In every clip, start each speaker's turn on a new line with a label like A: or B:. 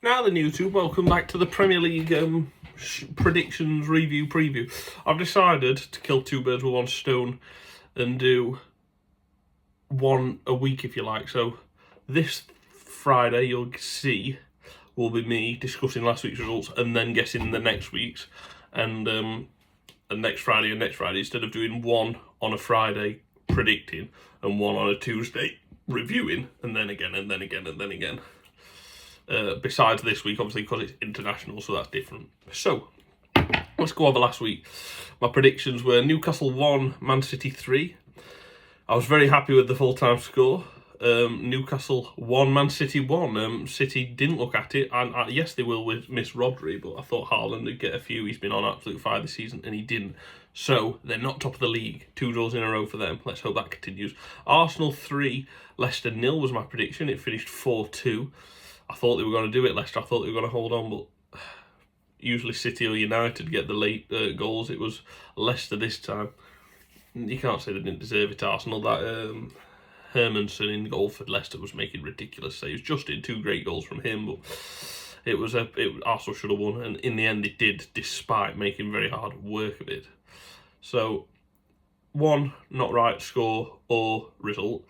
A: Now then, YouTube, welcome back to the Premier League predictions review preview. I've decided to kill two birds with one stone and do one a week, if you like. So this Friday, you'll see, will be me discussing last week's results and then guessing the next week's. And next Friday instead of doing one on a Friday predicting and one on a Tuesday reviewing, and then again, and then again, and then again. Besides this week, obviously, because it's international, so that's different. So, let's go over last week. My predictions were Newcastle 1, Man City 3. I was very happy with the full-time score. Newcastle 1, Man City 1. City didn't look at it, and yes, they will miss Rodri, but I thought Haaland would get a few. He's been on absolute fire this season, and he didn't. So, they're not top of the league. 2 draws in a row for them. Let's hope that continues. Arsenal 3, Leicester 0 was my prediction. It finished 4-2. I thought they were going to do it, Leicester. I thought they were going to hold on, but usually City or United get the late goals. It was Leicester this time. You can't say they didn't deserve it, Arsenal. That Hermanson in goal for Leicester was making ridiculous saves. Justin, 2 great goals from him, but Arsenal should have won, and in the end it did, despite making very hard work of it. So, 1 not right score or result,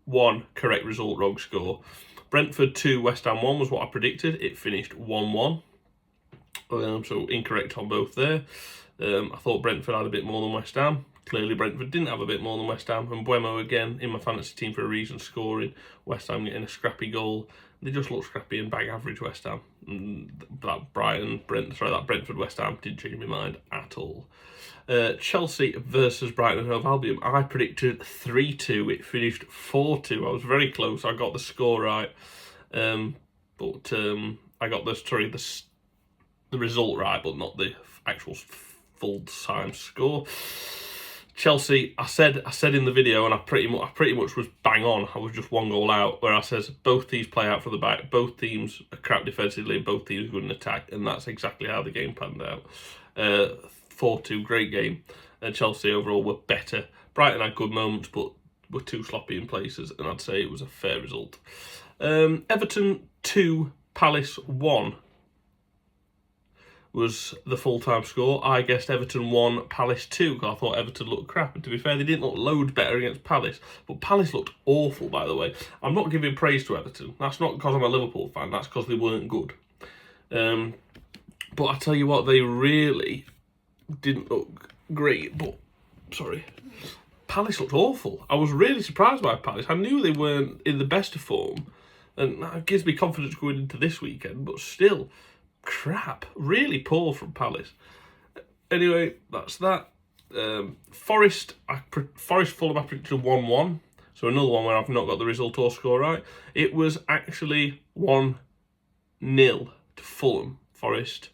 A: 1 correct result, wrong score. Brentford 2, West Ham 1 was what I predicted. It finished 1-1. So incorrect on both there. I thought Brentford had a bit more than West Ham. Clearly Brentford didn't have a bit more than West Ham. And Buemo again in my fantasy team for a reason scoring. West Ham getting a scrappy goal. They just look scrappy and bang average West Ham. That Brentford West Ham didn't change my mind at all. Chelsea versus Brighton and Hove Albion. I predicted 3-2. It finished 4-2. I was very close. I got the score right, but I got the result right, but not the actual full-time score. Chelsea, I said in the video, and I pretty much was bang on. I was just 1 goal out, where I says both teams play out from the back, both teams are crap defensively, and both teams are good in attack, and that's exactly how the game panned out. 4-2, great game. And Chelsea overall were better. Brighton had good moments, but were too sloppy in places, and I'd say it was a fair result. Everton 2, Palace 1 was the full-time score. I guessed Everton 1, Palace 2, because I thought Everton looked crap. And to be fair, they didn't look loads better against Palace. But Palace looked awful, by the way. I'm not giving praise to Everton. That's not because I'm a Liverpool fan. That's because they weren't good. But I tell you what, they really didn't look great. But, sorry, Palace looked awful. I was really surprised by Palace. I knew they weren't in the best of form. And that gives me confidence going into this weekend. But still, crap. Really poor from Palace. Anyway, that's that. Forest Fulham, I predicted 1-1. So another one where I've not got the result or score right. It was actually 1-0 to Fulham. Forest.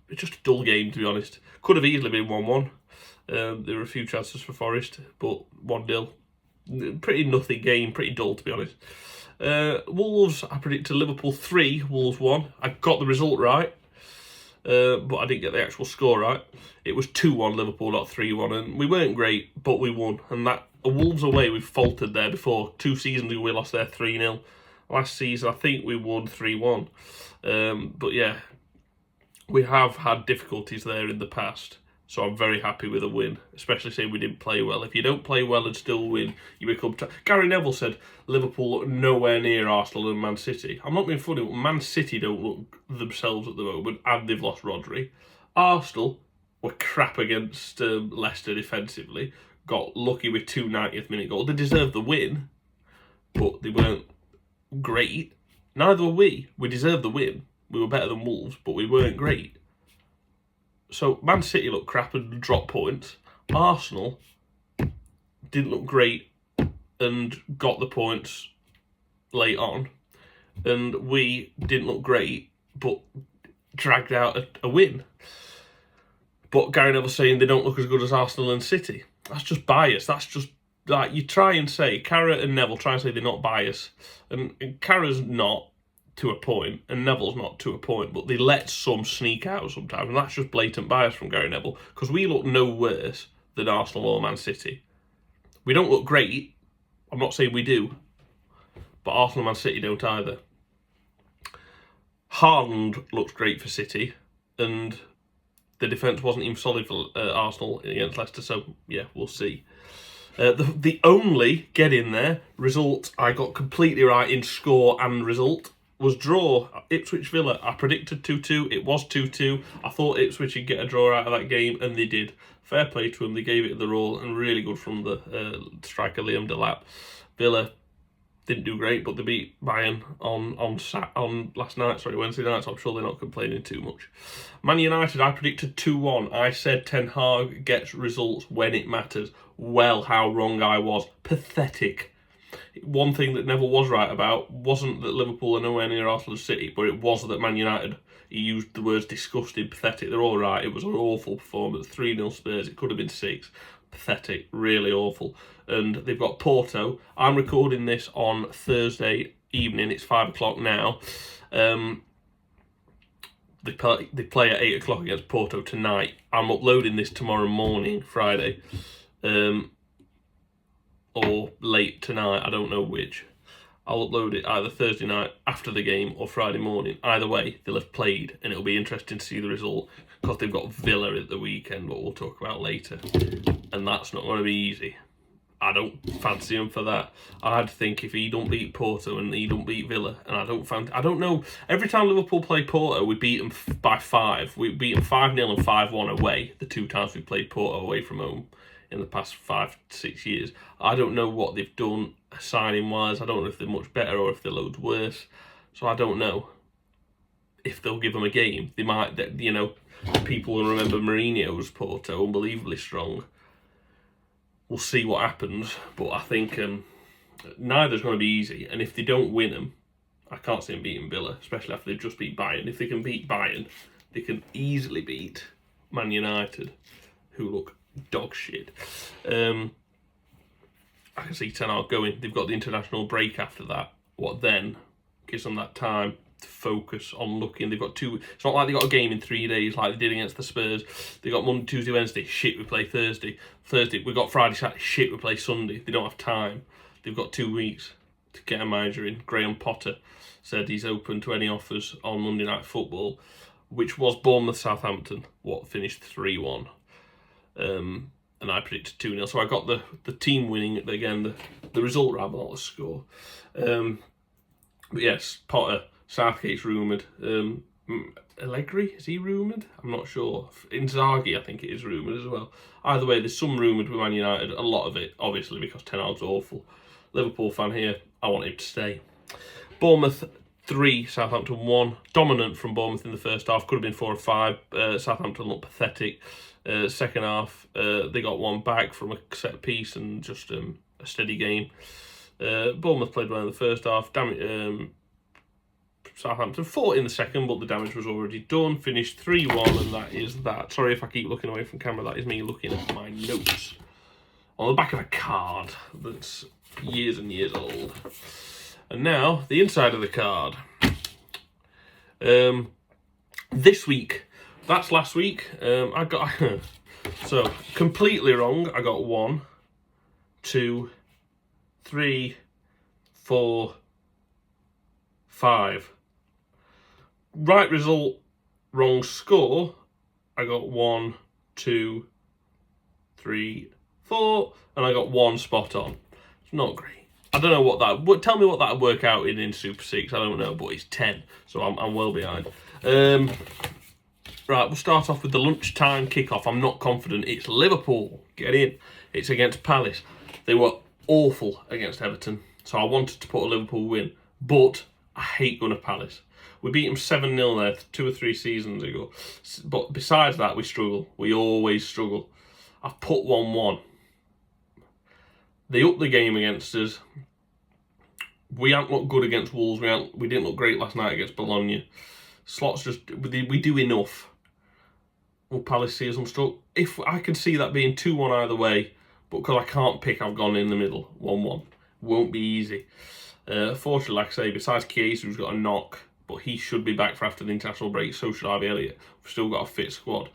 A: It's just a dull game, to be honest. Could have easily been 1-1. There were a few chances for Forest, but 1-0. Pretty nothing game, pretty dull, to be honest. Wolves, I predicted Liverpool 3, Wolves 1. I got the result right, but I didn't get the actual score right. It was 2-1 Liverpool, not 3-1, and we weren't great, but we won. And that Wolves away, we've faltered there before. 2 seasons ago, we lost there 3-0. Last season, I think we won 3-1. But yeah, we have had difficulties there in the past. So I'm very happy with a win, especially saying we didn't play well. If you don't play well and still win, you become... Gary Neville said Liverpool look nowhere near Arsenal and Man City. I'm not being funny, but Man City don't look themselves at the moment, and they've lost Rodri. Arsenal were crap against Leicester defensively, got lucky with 2 90th-minute goals. They deserved the win, but they weren't great. Neither were we. We deserved the win. We were better than Wolves, but we weren't great. So, Man City looked crap and dropped points. Arsenal didn't look great and got the points late on. And we didn't look great, but dragged out a win. But Gary Neville's saying they don't look as good as Arsenal and City. That's just bias. That's just, like, you try and say, Carragher and Neville try and say they're not biased. And Carragher's not, to a point, and Neville's not to a point, but they let some sneak out sometimes, and that's just blatant bias from Gary Neville, because we look no worse than Arsenal or Man City. We don't look great. I'm not saying we do, but Arsenal and Man City don't either.
B: Haaland looks great for City, and the defence wasn't even solid for Arsenal against Leicester, so yeah, we'll see. The only get in there result I got completely right in score and result was draw. Ipswich Villa. I predicted 2-2. It was 2-2. I thought Ipswich would get a draw out of that game, and they did. Fair play to them. They gave it the roll, and really good from the striker Liam Delap. Villa didn't do great, but they beat Bayern on Wednesday night, so I'm sure they're not complaining too much. Man United, I predicted 2-1. I said Ten Hag gets results when it matters. Well, how wrong I was. Pathetic. One thing that Neville was right about wasn't that Liverpool are nowhere near Arsenal City, but it was that Man United, he used the words disgusting, pathetic. They're all right. It was an awful performance. 3-0 Spurs. It could have been 6. Pathetic. Really awful. And they've got Porto. I'm recording this on Thursday evening. It's 5 o'clock now. They play at 8 o'clock against Porto tonight. I'm uploading this tomorrow morning, Friday. Or late tonight, I don't know which. I'll upload it either Thursday night after the game or Friday morning. Either way, they'll have played, and it'll be interesting to see the result, because they've got Villa at the weekend, what we'll talk about later. And that's not going to be easy. I don't fancy him for that. I'd think if he don't beat Porto and he don't beat Villa, and I don't know. Every time Liverpool play Porto, we beat them by 5. We beat them 5-0 and 5-1 away. The 2 times we played Porto away from home in the past 5-6 years. I don't know what they've done signing wise. I don't know if they're much better or if they're loads worse. So I don't know if they'll give them a game. They might, people will remember Mourinho's Porto, unbelievably strong. We'll see what happens, but I think neither's going to be easy. And if they don't win them, I can't see them beating Villa, especially after they've just beat Bayern. If they can beat Bayern, they can easily beat Man United, who look dog shit. I can see Ten Hag going. They've got the international break after that. What then? Gives them that time to focus on looking. They've got 2. It's not like they got a game in 3 days like they did against the Spurs. They got Monday, Tuesday, Wednesday. Shit, we play Thursday. We got Friday, Saturday. Shit, we play Sunday. They don't have time. They've got 2 weeks to get a manager in. Graham Potter said he's open to any offers on Monday Night Football, which was Bournemouth Southampton. What finished 3-1. And I predicted 2-0. So I got the team winning again, the result rather, not the score. But yes, Potter, Southgate's rumoured. Allegri, is he rumoured? I'm not sure. Inzaghi, I think it is rumoured as well. Either way, there's some rumoured with Man United. A lot of it, obviously, because Ten Hag's awful. Liverpool fan here, I want him to stay. Bournemouth 3, Southampton 1. Dominant from Bournemouth in the first half. Could have been 4 or 5. Southampton looked pathetic. Second half, they got one back from a set piece and just a steady game. Bournemouth played well in the first half. Southampton fought in the second, but the damage was already done. Finished 3-1, and that is that. Sorry if I keep looking away from camera. That is me looking at my notes on the back of a card that's years and years old. And now, the inside of the card. This week, that's last week. I got so completely wrong. I got 1, 2, 3, 4, 5. Right result, wrong score. I got 1, 2, 3, 4, and I got 1 spot on. It's not great. I don't know what that. But tell me what that would work out in Super 6. I don't know, but it's 10, so I'm well behind. Right, we'll start off with the lunchtime kickoff. I'm not confident. It's Liverpool. Get in. It's against Palace. They were awful against Everton, so I wanted to put a Liverpool win, but I hate going to Palace. We beat them 7-0 there 2 or 3 seasons ago. But besides that, we struggle. We always struggle. I've put 1-1. They upped the game against us. We haven't looked good against Wolves. We didn't look great last night against Bologna. Slots we do enough. Will Palace see us unstuck? If I can see that being 2-1 either way, but because I can't pick, I've gone in the middle. 1-1. Won't be easy. Fortunately, like I say, besides Chiesa, who's got a knock, but he should be back for after the international break, so should Harvey Elliott. We've still got a fit squad.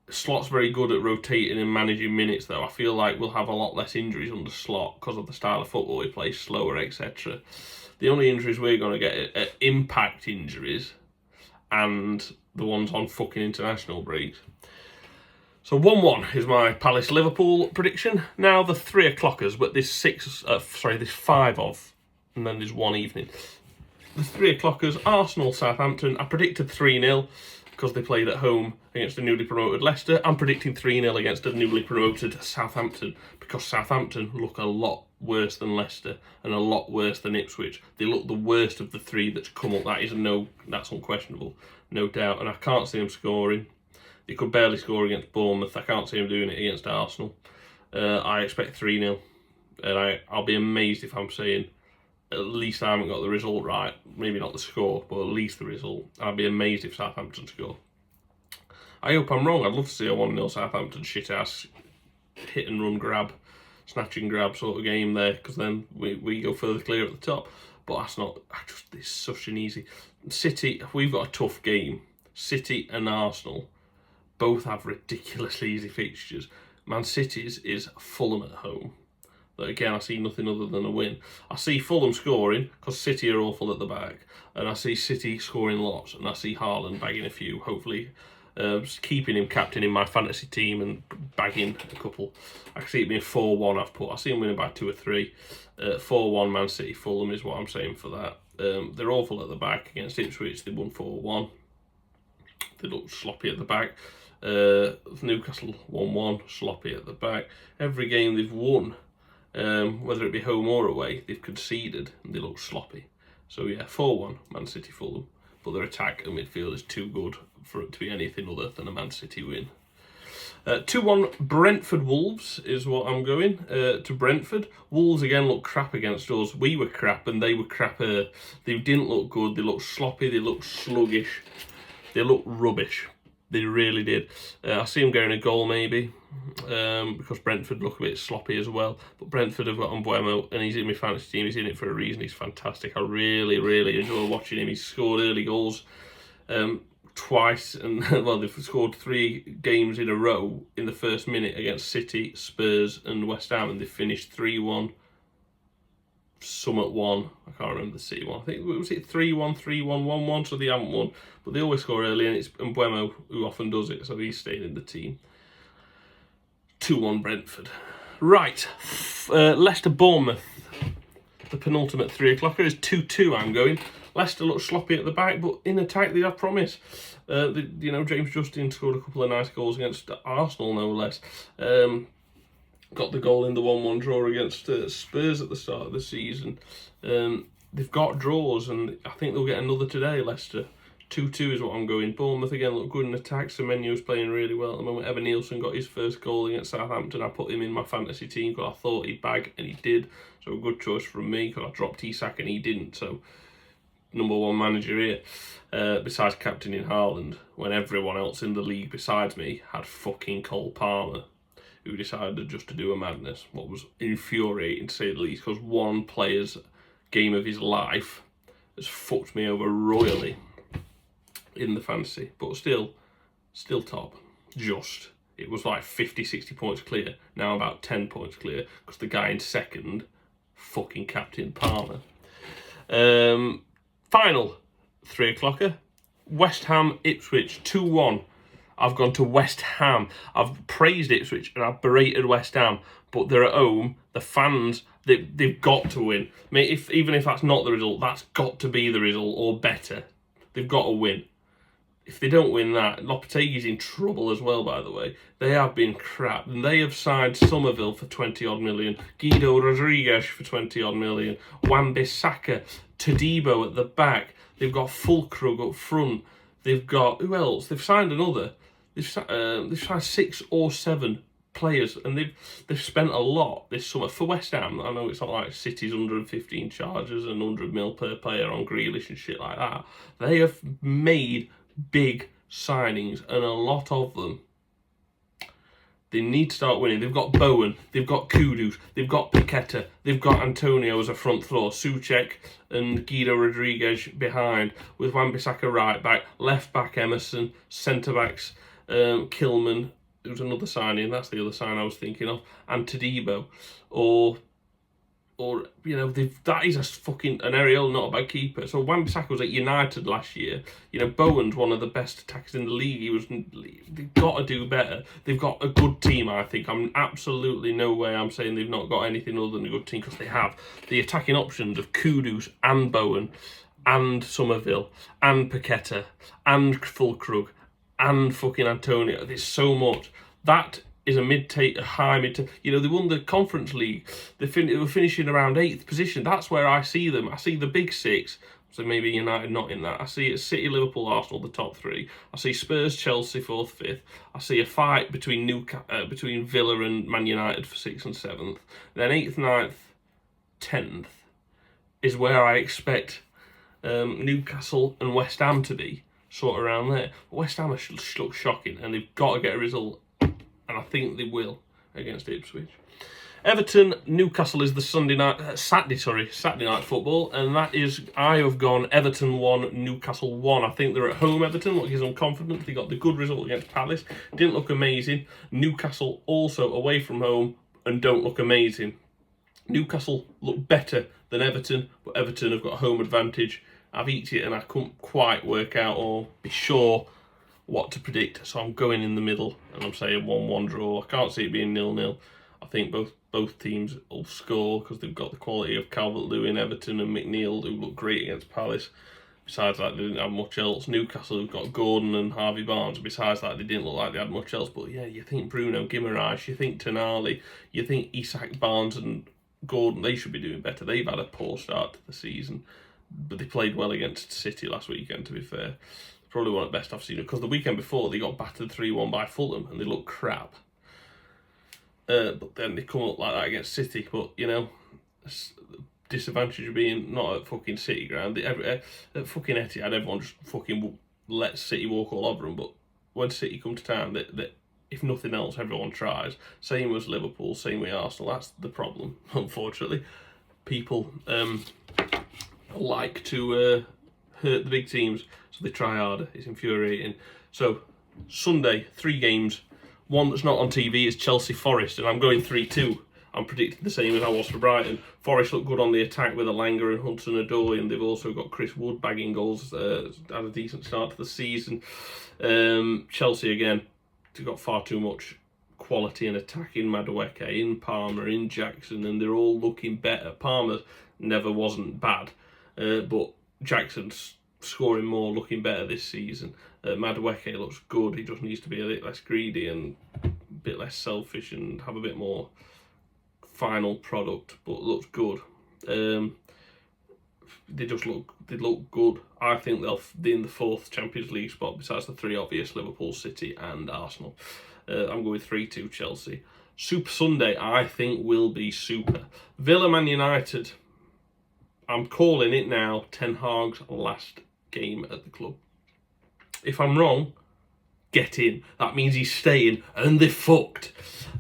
B: Slot's very good at rotating and managing minutes, though. I feel like we'll have a lot less injuries under Slot because of the style of football he plays, slower, etc. The only injuries we're going to get are impact injuries and the ones on fucking international breaks. So 1-1 is my Palace Liverpool prediction. Now the 3 o'clockers, but there's 5 of, and then there's one evening. The 3 o'clockers, Arsenal Southampton. I predicted 3-0 because they played at home against the newly promoted Leicester. I'm predicting 3-0 against the newly promoted Southampton because Southampton look a lot worse than Leicester and a lot worse than Ipswich. They look the worst of the 3 that's come up. That's unquestionable, no doubt. And I can't see them scoring. They could barely score against Bournemouth. I can't see them doing it against Arsenal. I expect 3-0. And I'll be amazed if I'm saying at least I haven't got the result right. Maybe not the score, but at least the result. I'd be amazed if Southampton score. I hope I'm wrong. I'd love to see a 1-0 Southampton shit-ass hit and run grab, snatch and grab sort of game there, because then we go further clear at the top. But that's not... It's such an easy... City, we've got a tough game. City and Arsenal both have ridiculously easy fixtures. Man City's is Fulham at home. But again, I see nothing other than a win. I see Fulham scoring, because City are awful at the back. And I see City scoring lots. And I see Haaland bagging a few, hopefully. Keeping him captain in my fantasy team and bagging a couple. I can see it being 4-1 I see him winning by 2 or 3. 4-1 Man City Fulham is what I'm saying for that. They're awful at the back. Against Ipswich, they won 4-1. They look sloppy at the back. Newcastle 1-1, sloppy at the back. Every game they've won, whether it be home or away, they've conceded and they look sloppy. So yeah, 4-1 Man City Fulham, but their attack and midfield is too good for it to be anything other than a Man City win. 2-1 Brentford Wolves is what I'm going to Brentford. Wolves again look crap against us. We were crap and they were crapper. They didn't look good. They looked sloppy. They looked sluggish. They looked rubbish. They really did. I see them getting a goal maybe, because Brentford look a bit sloppy as well. But Brentford have got Mbeumo and he's in my fantasy team. He's in it for a reason. He's fantastic. I really, really enjoy watching him. He's scored early goals twice, and well, they've scored 3 games in a row in the first minute against City, Spurs and West Ham, and they finished 3-1. Summit 1, I can't remember the City one. I think was it 3-1, 3-1, 1-1, so they haven't won. But they always score early, and it's Mbeumo who often does it, so he's staying in the team. 2-1 Brentford. Right, Leicester Bournemouth. The penultimate 3 o'clocker is 2-2. I'm going. Leicester look sloppy at the back, but in attack they have promise. James Justin scored a couple of nice goals against Arsenal, no less. Got the goal in the 1-1 draw against Spurs at the start of the season. They've got draws, and I think they'll get another today, Leicester. 2-2 is what I'm going. Bournemouth again look good in attack. Semenyo's playing really well at the moment. Evan Nielsen got his first goal against Southampton. I put him in my fantasy team because I thought he'd bag, and he did. So a good choice from me because I dropped Isak and he didn't. So number 1 manager here. Besides captaining Haaland, when everyone else in the league besides me had fucking Cole Palmer, who decided just to do a madness. What was infuriating to say the least, because one player's game of his life has fucked me over royally in the fantasy. But still top. Just. It was like 50-60 points clear. Now about 10 points clear, because the guy in second fucking captain Palmer. Final 3 o'clocker. West Ham Ipswich 2-1. I've gone to West Ham. I've praised Ipswich and I've berated West Ham, but they're at home. The fans, they've got to win. Mate, even if that's not the result, that's got to be the result or better. They've got to win. If they don't win that, Lopetegui's in trouble as well, by the way. They have been crap. And they have signed Somerville for 20-odd million. Guido Rodriguez for 20-odd million. Wan-Bissaka, Todibo at the back. They've got Fulkrug up front. They've got... Who else? They've signed another. They've signed 6 or 7 players, and they've spent a lot this summer. For West Ham, I know it's not like City's 115 charges and 100 mil per player on Grealish and shit like that. They have made big signings, and a lot of them. They need to start winning. They've got Bowen, they've got Kudus, they've got Paqueta, they've got Antonio as a front throw, Souček and Guido Rodriguez behind, with Wan-Bissaka right back, left back Emerson, centre backs Kilman, who's another signing, that's the other sign I was thinking of, and Todibo, or or that is a fucking an Ariel, not a bad keeper. So Wan-Bissaka was at United last year. Bowen's one of the best attackers in the league. They've got to do better. They've got a good team. I think I'm absolutely no way I'm saying they've not got anything other than a good team, because they have. The attacking options of Kudus and Bowen and Somerville and Paqueta and Fulkrug and fucking Antonio. There's so much. That is a high mid. They won the Conference League. They were finishing around 8th position. That's where I see them. I see the big six. So maybe United not in that. I see it City, Liverpool, Arsenal, the top three. I see Spurs, Chelsea, 4th, 5th. I see a fight between Villa and Man United for 6th and 7th. Then 8th, 9th, 10th is where I expect Newcastle and West Ham to be, sort of around there. West Ham look shocking, and they've got to get a result. And I think they will against Ipswich. Everton, Newcastle is the Saturday night football, and that is, I have gone Everton 1, Newcastle 1. I think they're at home, Everton, what gives them confidence. They got the good result against Palace, didn't look amazing. Newcastle also away from home and don't look amazing. Newcastle look better than Everton, but Everton have got a home advantage. I've eaten it and I couldn't quite work out or be sure what to predict, so I'm going in the middle and I'm saying 1-1 draw. I can't see it being 0-0. I think both teams will score because they've got the quality of Calvert-Lewin, Everton and McNeil, who look great against Palace. Besides that, they didn't have much else. Newcastle have got Gordon and Harvey Barnes. Besides that, they didn't look like they had much else. But yeah, you think Bruno Guimaraes, you think Tonali, you think Isak, Barnes and Gordon, they should be doing better. They've had a poor start to the season, but they played well against City last weekend, to be fair. Probably one of the best I've seen, because the weekend before they got battered 3-1 by Fulham and they looked crap. But then they come up like that against City. But disadvantage of being not at fucking City ground. At fucking Etihad, everyone just fucking lets City walk all over them. But when City come to town, that if nothing else, everyone tries. Same as Liverpool, same with Arsenal. That's the problem, unfortunately. People like to hurt the big teams, so they try harder. It's infuriating. So Sunday, 3 games. One that's not on TV is Chelsea Forest, and I'm going 3-2. I'm predicting the same as I was for Brighton. Forest look good on the attack with Elanga and Hudson-Odoi, and they've also got Chris Wood bagging goals. Had a decent start to the season. Chelsea again, they've got far too much quality and attack in Madueke, in Palmer, in Jackson, and they're all looking better. Palmer never wasn't bad, but Jackson's scoring more, looking better this season. Madueke looks good. He just needs to be a bit less greedy and a bit less selfish and have a bit more final product, but looks good. They look good. I think they'll be in the 4th Champions League spot, besides the 3 obvious: Liverpool, City and Arsenal. I'm going 3-2 Chelsea. Super Sunday, I think, will be super. Villa Man United. I'm calling it now. Ten Hag's last game at the club. If I'm wrong, get in. That means he's staying, and they're fucked.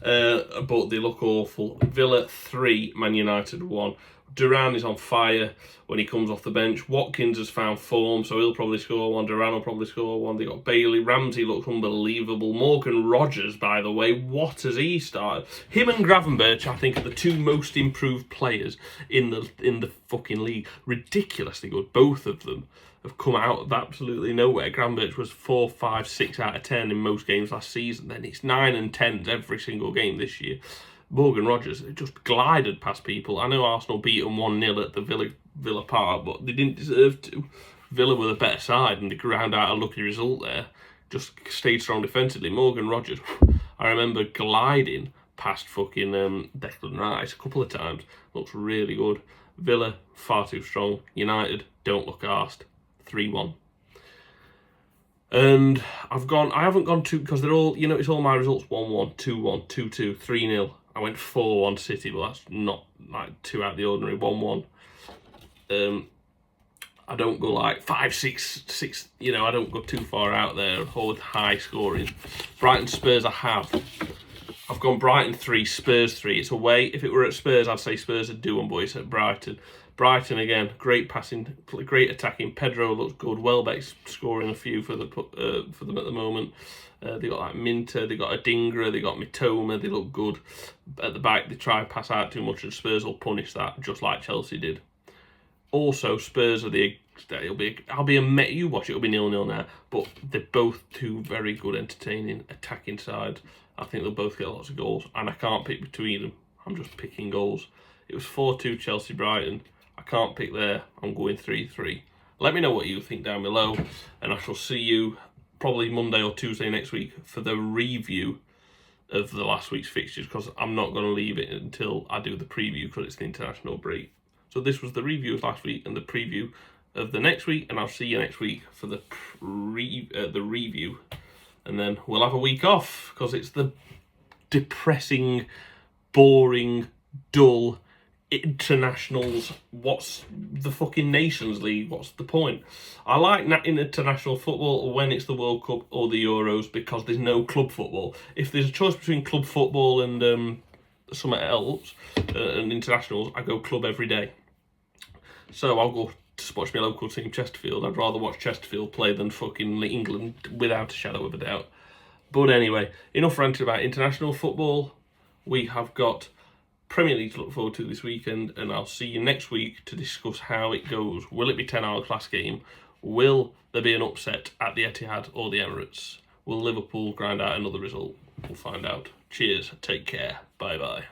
B: But they look awful. Villa 3, Man United 1. Duran is on fire when he comes off the bench. Watkins has found form, so he'll probably score 1. Duran will probably score 1. They got Bailey. Ramsey looks unbelievable. Morgan Rogers, by the way, what has he started? Him and Gravenberch, I think, are the 2 most improved players in the fucking league. Ridiculously good. Both of them have come out of absolutely nowhere. Gravenberch was 4, 5, 6 out of 10 in most games last season. Then it's 9 and 10s every single game this year. Morgan Rogers just glided past people. I know Arsenal beat them 1-0 at the Villa Park, but they didn't deserve to. Villa were the better side and they ground out a lucky result there. Just stayed strong defensively. Morgan Rogers, I remember gliding past fucking Declan Rice a couple of times. Looks really good. Villa, far too strong. United, don't look arsed. 3-1. And I haven't gone too, because they're all, it's all my results: 1-1, 2-1, 2-2, 3-0. I went 4-1 City, but that's not like too out of the ordinary. 1-1. I don't go like 5-6, I don't go too far out there or with high scoring. Brighton Spurs I've gone Brighton 3, Spurs 3. It's away. If it were at Spurs, I'd say Spurs would do one, but it's at Brighton. Brighton again, great passing, great attacking. Pedro looks good. Welbeck's scoring a few for them at the moment. They got like Minter, they got Adingra, they got Mitoma. They look good at the back. They try pass out too much, and Spurs will punish that just like Chelsea did. Also, Spurs are you watch it, it'll be 0-0 now. But they're both two very good, entertaining attacking sides. I think they'll both get lots of goals, and I can't pick between them. I'm just picking goals. It was 4-2 Chelsea Brighton. I can't pick there. I'm going 3-3. Let me know what you think down below, and I shall see you probably Monday or Tuesday next week for the review of the last week's fixtures, because I'm not going to leave it until I do the preview because it's the international break. So this was the review of last week and the preview of the next week, and I'll see you next week for the review, and then we'll have a week off because it's the depressing, boring, dull internationals. What's the fucking Nations League? What's the point? I like international football when it's the World Cup or the Euros because there's no club football. If there's a choice between club football and something else and internationals, I go club every day. So I'll go to watch my local team, Chesterfield. I'd rather watch Chesterfield play than fucking England, without a shadow of a doubt. But anyway, enough ranting about international football. We have got Premier League to look forward to this weekend, and I'll see you next week to discuss how it goes. Will it be 10-hour class game? Will there be an upset at the Etihad or the Emirates? Will Liverpool grind out another result? We'll find out. Cheers, take care, bye-bye.